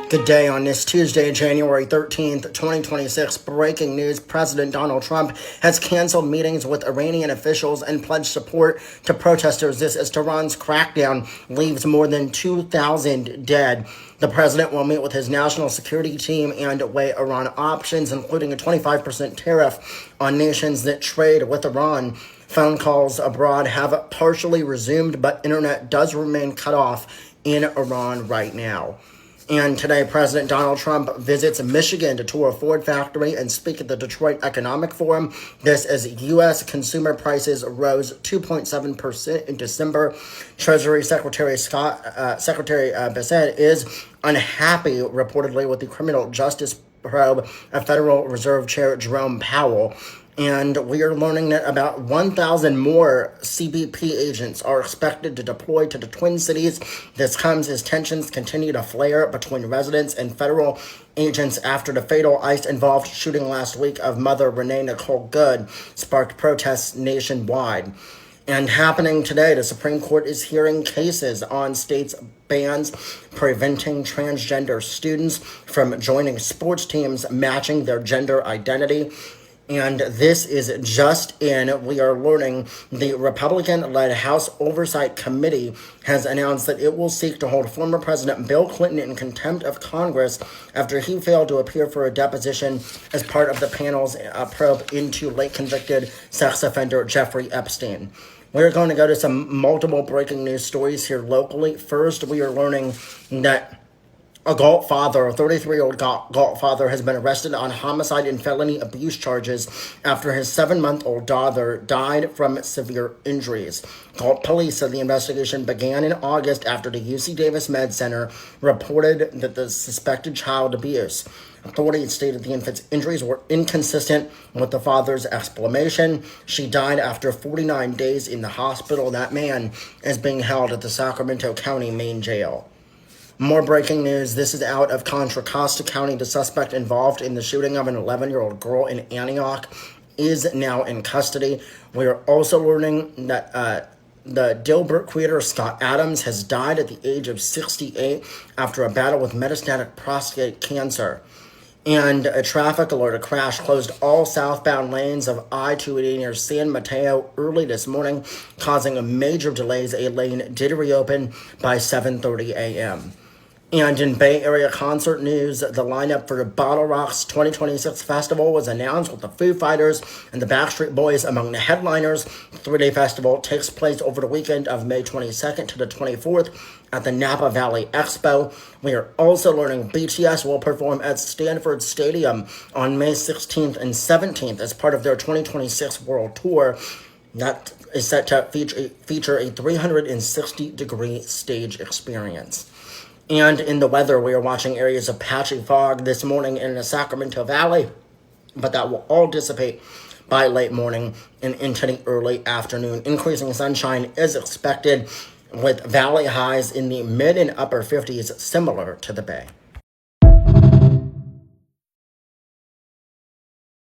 Good day on this Tuesday, January 13th, 2026. Breaking news. President Donald Trump has canceled meetings with Iranian officials and pledged support to protesters. This as Tehran's crackdown leaves more than 2,000 dead. The president will meet with his national security team and weigh Iran options, including a 25% tariff on nations that trade with Iran. Phone calls abroad have partially resumed, but internet does remain cut off in Iran right now. And today, President Donald Trump visits Michigan to tour a Ford factory and speak at the Detroit Economic Forum. This as U.S. consumer prices rose 2.7% in December. Treasury Secretary Bissett is unhappy, reportedly, with the criminal justice probe of Federal Reserve Chair Jerome Powell. And we are learning that about 1,000 more CBP agents are expected to deploy to the Twin Cities. This comes as tensions continue to flare between residents and federal agents after the fatal ICE-involved shooting last week of Mother Renee Nicole Good sparked protests nationwide. And happening today, the Supreme Court is hearing cases on states' bans preventing transgender students from joining sports teams matching their gender identity. And this is just in. We are learning the Republican-led House Oversight Committee has announced that it will seek to hold former President Bill Clinton in contempt of Congress after he failed to appear for a deposition as part of the panel's probe into late convicted sex offender Jeffrey Epstein. We're going to go to some multiple breaking news stories here locally. First, we are learning that a 33-year-old Galt father, has been arrested on homicide and felony abuse charges after his 7-month-old daughter died from severe injuries. Galt police said the investigation began in August after the UC Davis Med Center reported that the suspected child abuse. Authorities stated the infant's injuries were inconsistent with the father's explanation. She died after 49 days in the hospital. That man is being held at the Sacramento County Main Jail. More breaking news. This is out of Contra Costa County. The suspect involved in the shooting of an 11-year-old girl in Antioch is now in custody. We are also learning that the Dilbert creator Scott Adams has died at the age of 68 after a battle with metastatic prostate cancer. And a traffic alert, a crash closed all southbound lanes of I-280 near San Mateo early this morning, causing major delays. A lane did reopen by 7:30 a.m. And in Bay Area concert news, the lineup for the Bottle Rocks 2026 festival was announced with the Foo Fighters and the Backstreet Boys among the headliners. The 3-day festival takes place over the weekend of May 22nd to the 24th at the Napa Valley Expo. We are also learning BTS will perform at Stanford Stadium on May 16th and 17th as part of their 2026 World Tour. That is set to feature a 360-degree stage experience. And in the weather, we are watching areas of patchy fog this morning in the Sacramento Valley, but that will all dissipate by late morning and into the early afternoon. Increasing sunshine is expected with valley highs in the mid and upper 50s, similar to the Bay.